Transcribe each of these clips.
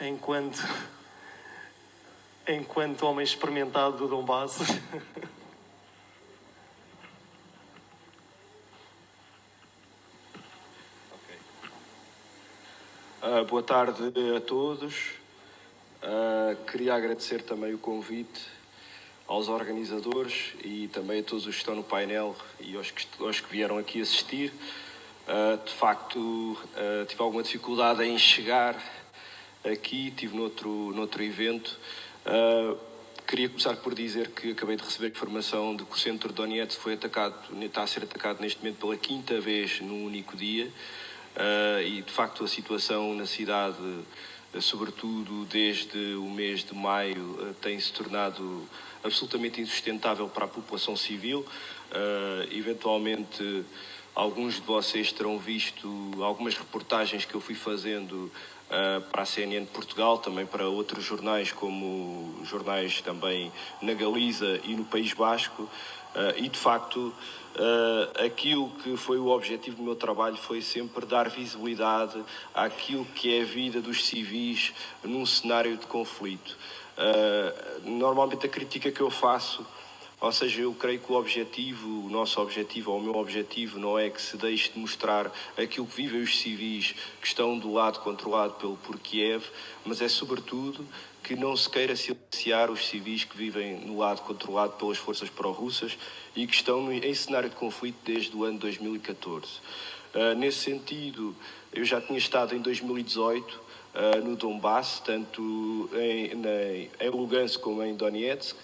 enquanto homem experimentado do Donbass. Boa tarde a todos. Queria agradecer também o convite aos organizadores e também a todos os que estão no painel e aos que vieram aqui assistir. De facto, tive alguma dificuldade em chegar aqui, estive noutro evento. Queria começar por dizer que acabei de receber informação de que o centro de Donetsk está a ser atacado neste momento pela 5ª vez num único dia. E de facto a situação na cidade, sobretudo desde o mês de maio, tem se tornado absolutamente insustentável para a população civil. Eventualmente alguns de vocês terão visto algumas reportagens que eu fui fazendo para a CNN de Portugal, também para outros jornais, como jornais também na Galiza e no País Basco. E de facto aquilo que foi o objetivo do meu trabalho foi sempre dar visibilidade àquilo que é a vida dos civis num cenário de conflito. Normalmente a crítica que eu faço, ou seja, eu creio que o nosso objetivo, ou o meu objetivo, não é que se deixe de mostrar aquilo que vivem os civis que estão do lado controlado por Kiev, mas é sobretudo que não se queira silenciar os civis que vivem no lado controlado pelas forças pró-russas e que estão em cenário de conflito desde o ano 2014. Nesse sentido, eu já tinha estado em 2018 no Donbass, tanto em Lugansk como em Donetsk.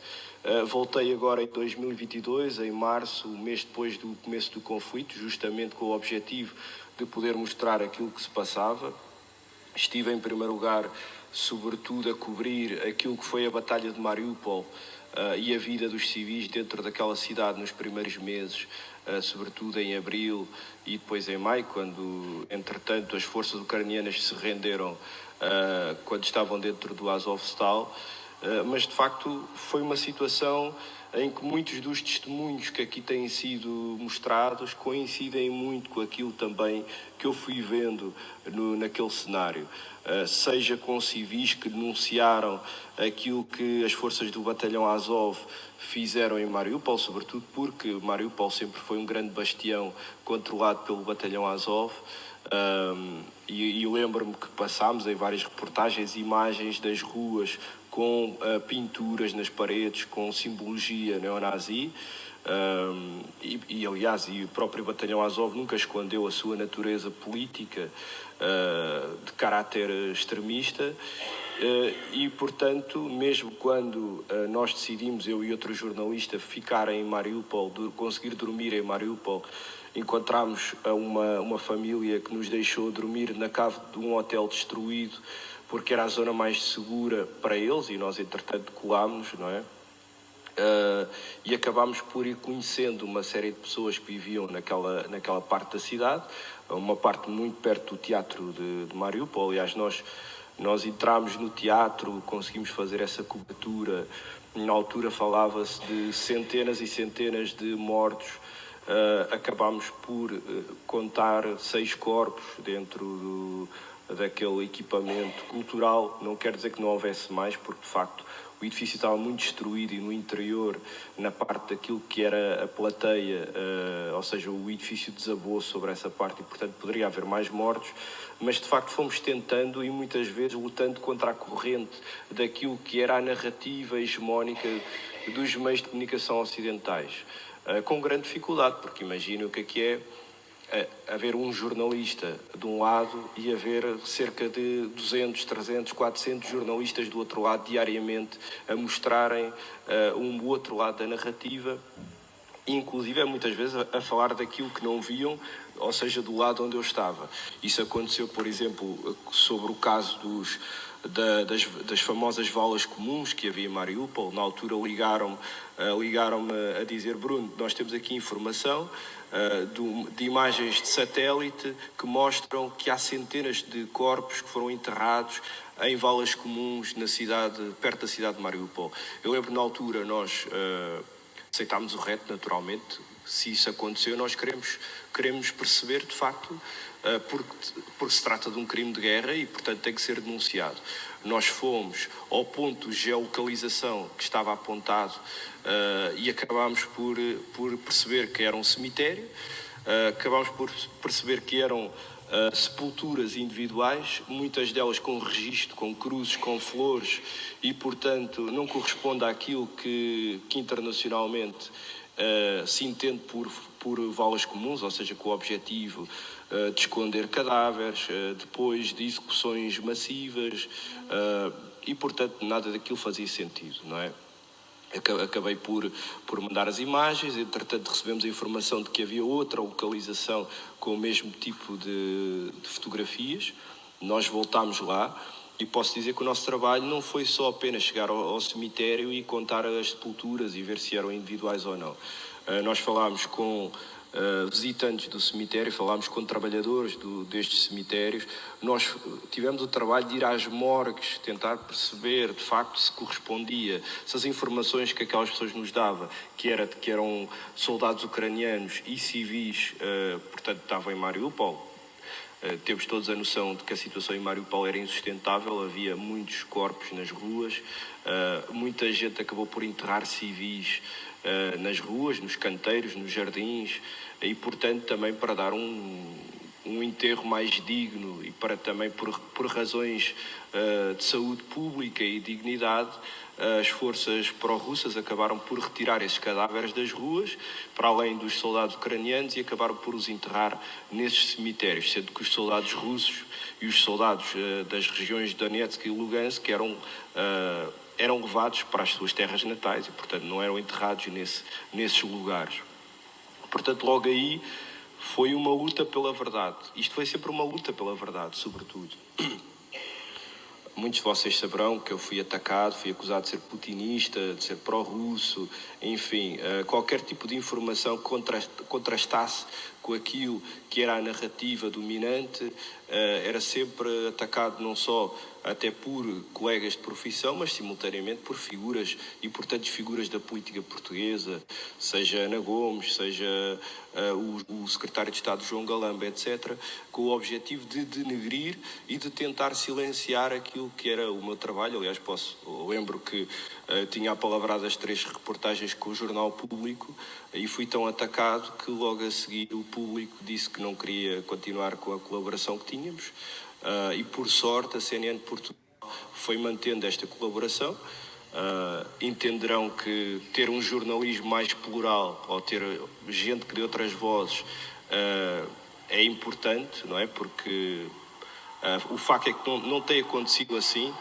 Voltei agora em 2022, em março, um mês depois do começo do conflito, justamente com o objetivo de poder mostrar aquilo que se passava. Estive, em primeiro lugar, sobretudo a cobrir aquilo que foi a Batalha de Mariupol e a vida dos civis dentro daquela cidade nos primeiros meses, sobretudo em abril e depois em maio, quando, entretanto, as forças ucranianas se renderam quando estavam dentro do Azovstal. Mas, de facto, foi uma situação em que muitos dos testemunhos que aqui têm sido mostrados coincidem muito com aquilo também que eu fui vendo naquele cenário. Seja com civis que denunciaram aquilo que as forças do batalhão Azov fizeram em Mariupol, sobretudo porque Mariupol sempre foi um grande bastião controlado pelo batalhão Azov. E lembro-me que passámos em várias reportagens imagens das ruas com pinturas nas paredes, com simbologia neonazi. Aliás, o próprio batalhão Azov nunca escondeu a sua natureza política de caráter extremista. E, portanto, mesmo quando nós decidimos, eu e outro jornalista, ficar em Mariupol, conseguir dormir em Mariupol, encontramos uma família que nos deixou dormir na cave de um hotel destruído, porque era a zona mais segura para eles, e nós, entretanto, colámos, não é? E acabámos por ir conhecendo uma série de pessoas que viviam naquela parte da cidade, uma parte muito perto do teatro de Mariupol. Aliás, nós entramos no teatro, conseguimos fazer essa cobertura. Na altura falava-se de centenas e centenas de mortos. Acabámos por contar 6 corpos dentro daquele equipamento cultural. Não quer dizer que não houvesse mais, porque de facto o edifício estava muito destruído e no interior, na parte daquilo que era a plateia, ou seja, o edifício desabou sobre essa parte e, portanto, poderia haver mais mortos, mas de facto fomos tentando e muitas vezes lutando contra a corrente daquilo que era a narrativa hegemónica dos meios de comunicação ocidentais, com grande dificuldade, porque imaginem o que é haver um jornalista de um lado e haver cerca de 200, 300, 400 jornalistas do outro lado diariamente a mostrarem o outro lado da narrativa, inclusive muitas vezes a falar daquilo que não viam, ou seja, do lado onde eu estava. Isso aconteceu, por exemplo, sobre o caso das famosas valas comuns que havia em Mariupol. Na altura ligaram-me a dizer: Bruno, nós temos aqui informação de imagens de satélite que mostram que há centenas de corpos que foram enterrados em valas comuns perto da cidade de Mariupol. Eu lembro, na altura, nós aceitámos o reto, naturalmente. Se isso aconteceu, nós queremos perceber, de facto, porque se trata de um crime de guerra e, portanto, tem que ser denunciado. Nós fomos ao ponto de geolocalização que estava apontado e acabámos por perceber que era um cemitério, acabámos por perceber que eram sepulturas individuais, muitas delas com registro, com cruzes, com flores e, portanto, não corresponde àquilo que internacionalmente se entende por valas comuns, ou seja, com o objetivo de esconder cadáveres, depois de execuções massivas e, portanto, nada daquilo fazia sentido, não é? Acabei por mandar as imagens, entretanto recebemos a informação de que havia outra localização com o mesmo tipo de fotografias. Nós voltámos lá e posso dizer que o nosso trabalho não foi só apenas chegar ao cemitério e contar as sepulturas e ver se eram individuais ou não. Nós falámos com visitantes do cemitério, falámos com trabalhadores destes cemitérios. Nós tivemos o trabalho de ir às morgues, tentar perceber de facto se correspondia, se as informações que aquelas pessoas nos davam, que eram soldados ucranianos e civis, portanto estavam em Mariupol. Temos todos a noção de que a situação em Mariupol era insustentável, havia muitos corpos nas ruas, muita gente acabou por enterrar civis nas ruas, nos canteiros, nos jardins, e portanto também para dar um enterro mais digno e para também por razões de saúde pública e dignidade, as forças pró-russas acabaram por retirar esses cadáveres das ruas, para além dos soldados ucranianos, e acabaram por os enterrar nesses cemitérios, sendo que os soldados russos e os soldados das regiões de Donetsk e Lugansk eram levados para as suas terras natais e, portanto, não eram enterrados nesses lugares. Portanto, logo aí foi uma luta pela verdade. Isto foi sempre uma luta pela verdade, sobretudo. Muitos de vocês saberão que eu fui atacado, fui acusado de ser putinista, de ser pró-russo, enfim, qualquer tipo de informação que contrastasse com aquilo que era a narrativa dominante, era sempre atacado não só até por colegas de profissão, mas simultaneamente por figuras, importantes figuras da política portuguesa, seja Ana Gomes, seja o secretário de Estado João Galamba, etc., com o objetivo de denegrir e de tentar silenciar aquilo que era o meu trabalho. Aliás, lembro que tinha apalavrado as 3 reportagens com o Jornal Público e fui tão atacado que logo a seguir o Público disse que não queria continuar com a colaboração que tínhamos. E por sorte a CNN de Portugal foi mantendo esta colaboração. Entenderão que ter um jornalismo mais plural ou ter gente que dê outras vozes é importante, não é? Porque o facto é que não tem acontecido assim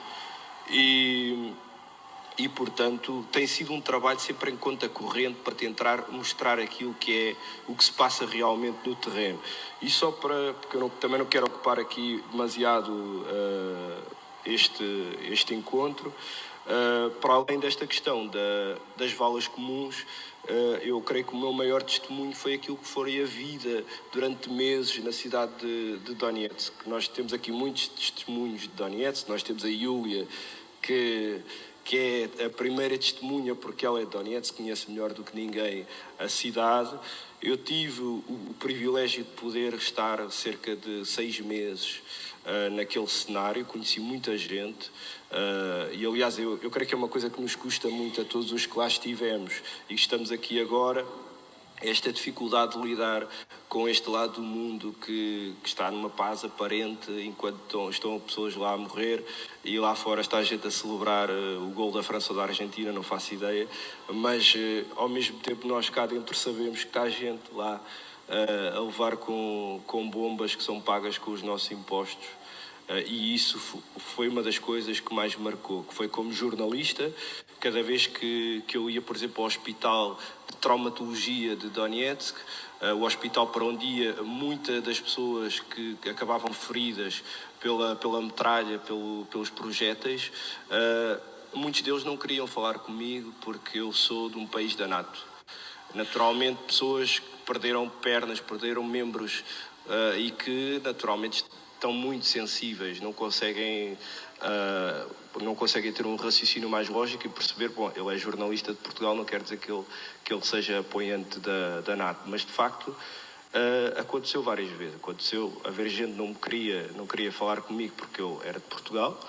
e, portanto, tem sido um trabalho sempre em conta corrente para tentar mostrar aquilo que é o que se passa realmente no terreno. E só porque eu também não quero ocupar aqui demasiado este encontro, para além desta questão das valas comuns, eu creio que o meu maior testemunho foi aquilo que foi a vida durante meses na cidade de Donetsk. Nós temos aqui muitos testemunhos de Donetsk, nós temos a Yulia, que é a primeira testemunha, porque ela é de Donetsk, conhece melhor do que ninguém a cidade. Eu tive o privilégio de poder estar cerca de 6 meses naquele cenário, conheci muita gente e, aliás, eu creio que é uma coisa que nos custa muito a todos os que lá estivemos e que estamos aqui agora, esta dificuldade de lidar com este lado do mundo que está numa paz aparente enquanto estão pessoas lá a morrer e lá fora está a gente a celebrar o gol da França ou da Argentina, não faço ideia, mas ao mesmo tempo nós cá dentro sabemos que está a gente lá a levar com bombas que são pagas com os nossos impostos. E isso foi uma das coisas que mais me marcou, que foi como jornalista, cada vez que eu ia, por exemplo, ao hospital de traumatologia de Donetsk, o hospital para onde ia, muitas das pessoas que acabavam feridas pela metralha, pelos projéteis, muitos deles não queriam falar comigo porque eu sou de um país da NATO. Naturalmente, pessoas que perderam pernas, perderam membros e que, naturalmente, estão muito sensíveis, não conseguem ter um raciocínio mais lógico e perceber, bom, ele é jornalista de Portugal, não quer dizer que ele seja apoiante da NATO, mas de facto Aconteceu várias vezes. Aconteceu haver gente que não queria falar comigo porque eu era de Portugal.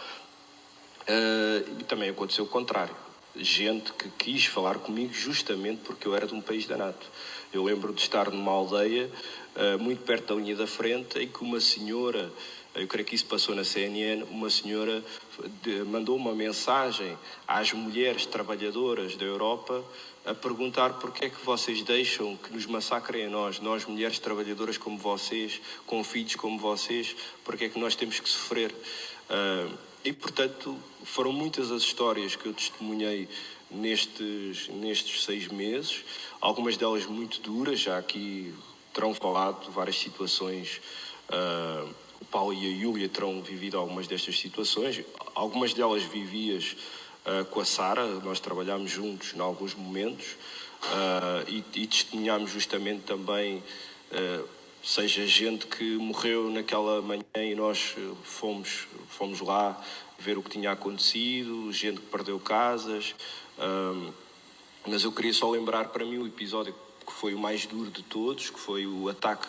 E também aconteceu o contrário. Gente que quis falar comigo justamente porque eu era de um país da NATO. Eu lembro de estar numa aldeia muito perto da linha da frente em que uma senhora, eu creio que isso passou na CNN, uma senhora mandou uma mensagem às mulheres trabalhadoras da Europa a perguntar porque é que vocês deixam que nos massacrem a nós mulheres trabalhadoras como vocês, com filhos como vocês, porque é que nós temos que sofrer. E, portanto, foram muitas as histórias que eu testemunhei nestes 6 meses, algumas delas muito duras, já aqui terão falado de várias situações. O Paulo e a Júlia terão vivido algumas destas situações, algumas delas vivias com a Sara, nós trabalhámos juntos em alguns momentos e testemunhámos justamente também, seja gente que morreu naquela manhã e nós fomos lá ver o que tinha acontecido, gente que perdeu casas, mas eu queria só lembrar para mim o episódio que foi o mais duro de todos, que foi o ataque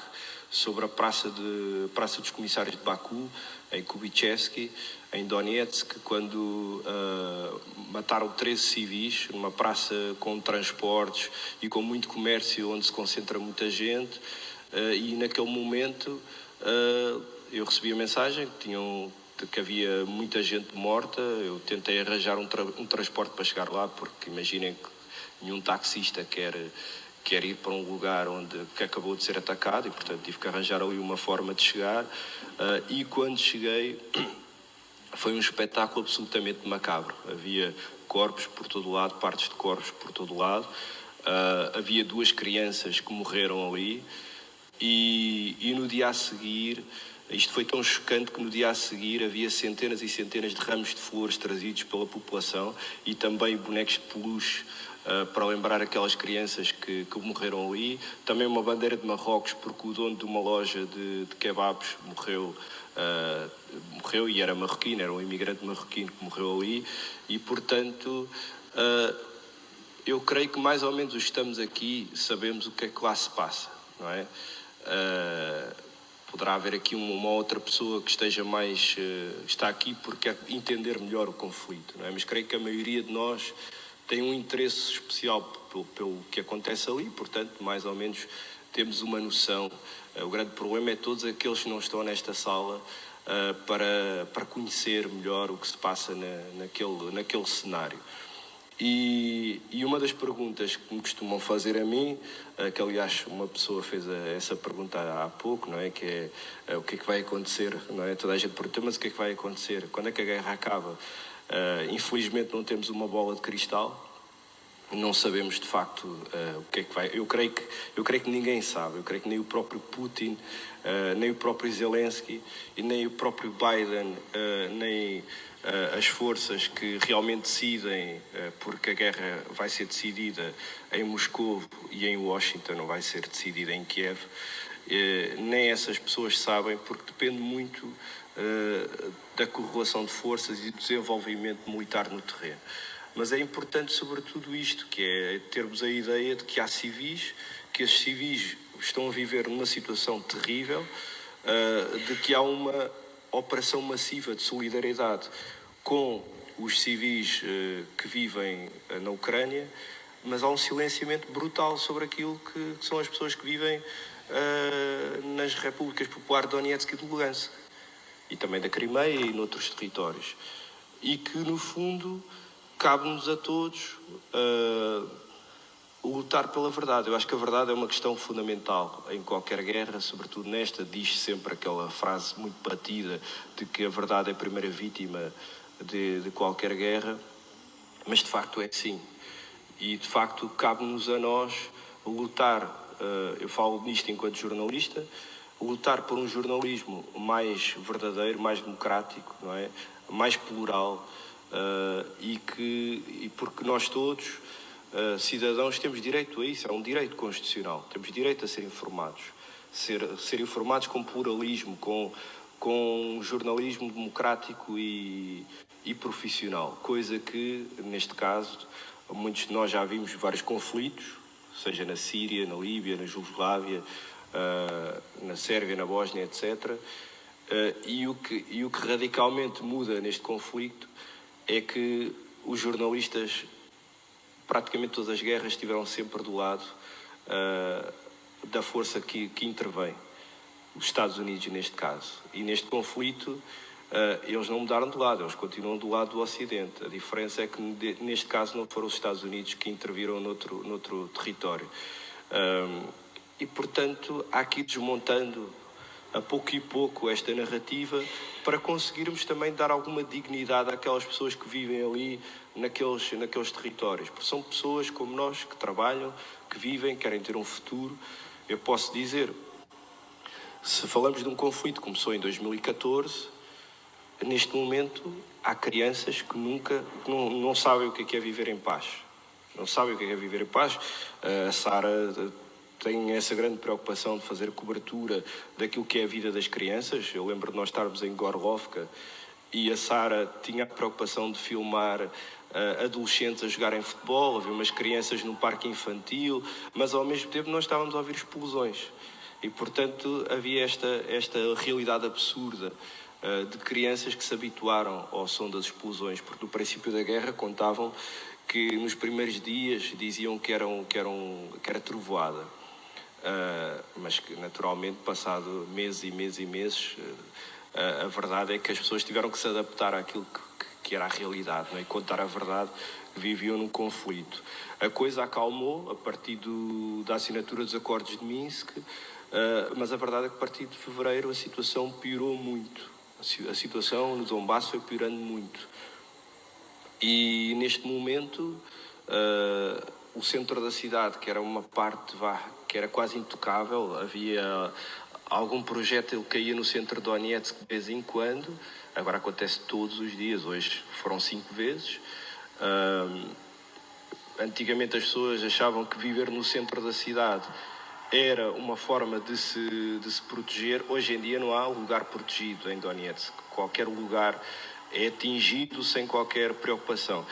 sobre a Praça dos Comissários de Baku, em Kubitschevsky, em Donetsk, quando mataram 13 civis, numa praça com transportes e com muito comércio, onde se concentra muita gente, e naquele momento eu recebi a mensagem que havia muita gente morta. Eu tentei arranjar um transporte para chegar lá, porque imaginem que nenhum taxista quer ir para um lugar que acabou de ser atacado e, portanto, tive que arranjar ali uma forma de chegar. E quando cheguei, foi um espetáculo absolutamente macabro. Havia corpos por todo lado, partes de corpos por todo lado. Havia 2 crianças que morreram ali e no dia a seguir, isto foi tão chocante que no dia a seguir havia centenas e centenas de ramos de flores trazidos pela população e também bonecos de peluche para lembrar aquelas crianças que morreram ali. Também uma bandeira de Marrocos, porque o dono de uma loja de kebabs morreu e era marroquino, era um imigrante marroquino que morreu ali. E, portanto, eu creio que mais ou menos os que estamos aqui sabemos o que é que lá se passa, não é? Poderá haver aqui uma outra pessoa que está aqui porque quer entender melhor o conflito, não é? Mas creio que a maioria de nós tem um interesse especial pelo que acontece ali, portanto, mais ou menos temos uma noção. O grande problema é todos aqueles que não estão nesta sala para conhecer melhor o que se passa naquele cenário. E uma das perguntas que me costumam fazer a mim, que aliás uma pessoa fez essa pergunta há pouco, não é? Que é o que é que vai acontecer, não é? Toda a gente pergunta, mas o que é que vai acontecer? Quando é que a guerra acaba? Infelizmente não temos uma bola de cristal, não sabemos de facto o que é que vai. Eu creio que ninguém sabe. Eu creio que nem o próprio Putin, nem o próprio Zelensky e nem o próprio Biden, nem as forças que realmente decidem, porque a guerra vai ser decidida em Moscou e em Washington, não vai ser decidida em Kiev, nem essas pessoas sabem, porque depende muito da correlação de forças e do desenvolvimento militar no terreno. Mas é importante sobretudo isto, que é termos a ideia de que há civis, que esses civis estão a viver numa situação terrível, de que há uma operação massiva de solidariedade com os civis que vivem na Ucrânia, mas há um silenciamento brutal sobre aquilo que são as pessoas que vivem nas repúblicas populares de Donetsk e de Lugansk, e também da Crimeia e noutros territórios. E que, no fundo, cabe-nos a todos lutar pela verdade. Eu acho que a verdade é uma questão fundamental em qualquer guerra, sobretudo nesta. Diz sempre aquela frase muito batida de que a verdade é a primeira vítima de qualquer guerra, mas de facto é assim. E de facto cabe-nos a nós lutar, eu falo nisto enquanto jornalista, lutar por um jornalismo mais verdadeiro, mais democrático, não é? Mais plural, e porque nós todos, cidadãos, temos direito a isso, é um direito constitucional, temos direito a ser informados, ser informados com pluralismo, com um jornalismo democrático e profissional, coisa que, neste caso, muitos de nós já vimos vários conflitos, seja na Síria, na Líbia, na Jugoslávia, na Sérvia, na Bósnia, etc. E o que radicalmente muda neste conflito é que os jornalistas, praticamente todas as guerras, estiveram sempre do lado da força que intervém, os Estados Unidos neste caso. E neste conflito eles não mudaram de lado, eles continuam do lado do Ocidente. A diferença é que neste caso não foram os Estados Unidos que interviram noutro território. E portanto há que ir desmontando a pouco e pouco esta narrativa para conseguirmos também dar alguma dignidade àquelas pessoas que vivem ali naqueles territórios. Porque são pessoas como nós que trabalham, que vivem, querem ter um futuro. Eu posso dizer, se falamos de um conflito que começou em 2014, neste momento há crianças que não sabem o que é viver em paz. Não sabem o que é viver em paz. A Sara tem essa grande preocupação de fazer cobertura daquilo que é a vida das crianças. Eu lembro de nós estarmos em Gorlovka e a Sara tinha a preocupação de filmar adolescentes a jogarem futebol, havia umas crianças no parque infantil, mas ao mesmo tempo nós estávamos a ouvir explosões. E, portanto, havia esta realidade absurda de crianças que se habituaram ao som das explosões, porque no princípio da guerra contavam que nos primeiros dias diziam que era trovoada. Mas que naturalmente, passado meses e meses e meses, a verdade é que as pessoas tiveram que se adaptar àquilo que era a realidade, não é? E contar a verdade, que viviam num conflito. A coisa acalmou a partir da assinatura dos acordos de Minsk, mas a verdade é que a partir de fevereiro a situação piorou muito. A situação no Donbass foi piorando muito. E neste momento o centro da cidade, que era uma parte que era quase intocável, havia algum projétil que caía no centro de Donetsk de vez em quando, agora acontece todos os dias, hoje foram 5 vezes. Antigamente as pessoas achavam que viver no centro da cidade era uma forma de se proteger. Hoje em dia não há lugar protegido em Donetsk. Qualquer lugar é atingido sem qualquer preocupação.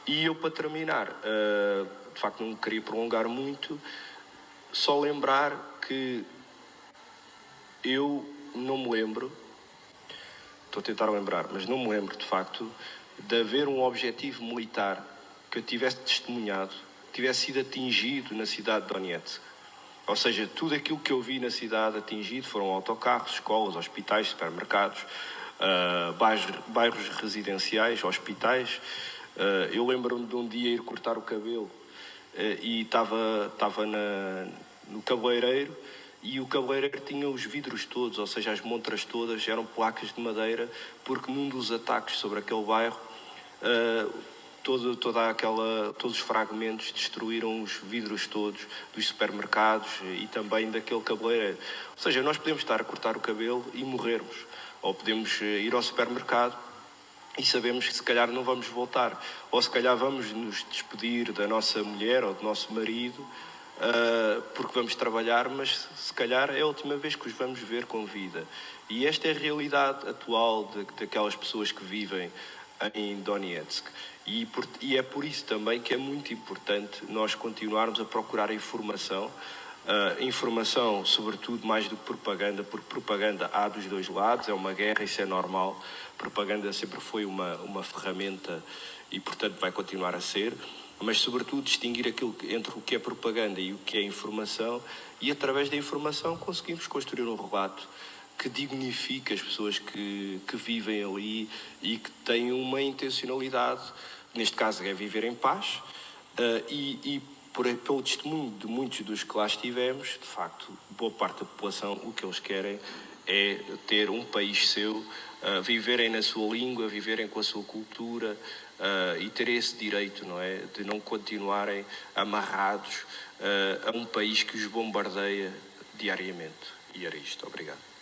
E eu, para terminar, de facto não queria prolongar muito, só lembrar que eu não me lembro, estou a tentar lembrar, mas não me lembro de facto de haver um objetivo militar que eu tivesse testemunhado, tivesse sido atingido na cidade de Donetsk. Ou seja, tudo aquilo que eu vi na cidade atingido foram autocarros, escolas, hospitais, supermercados, bairros residenciais, hospitais. Eu lembro-me de um dia ir cortar o cabelo e estava no cabeleireiro, e o cabeleireiro tinha os vidros todos, ou seja, as montras todas eram placas de madeira, porque num dos ataques sobre aquele bairro todos os fragmentos destruíram os vidros todos dos supermercados e também daquele cabeleireiro. Ou seja, nós podemos estar a cortar o cabelo e morrermos, ou podemos ir ao supermercado e sabemos que se calhar não vamos voltar, ou se calhar vamos nos despedir da nossa mulher ou do nosso marido porque vamos trabalhar, mas se calhar é a última vez que os vamos ver com vida. E esta é a realidade atual daquelas pessoas que vivem em Donetsk. E é por isso também que é muito importante nós continuarmos a procurar a informação, sobretudo mais do que propaganda, porque propaganda há dos dois lados, é uma guerra, isso é normal. Propaganda sempre foi uma ferramenta e, portanto, vai continuar a ser, mas, sobretudo, distinguir aquilo entre o que é propaganda e o que é informação, e, através da informação, conseguimos construir um relato que dignifica as pessoas que vivem ali e que têm uma intencionalidade, neste caso é viver em paz, pelo testemunho de muitos dos que lá estivemos, de facto, boa parte da população, o que eles querem é ter um país seu, viverem na sua língua, viverem com a sua cultura e ter esse direito, não é? De não continuarem amarrados a um país que os bombardeia diariamente. E era isto. Obrigado.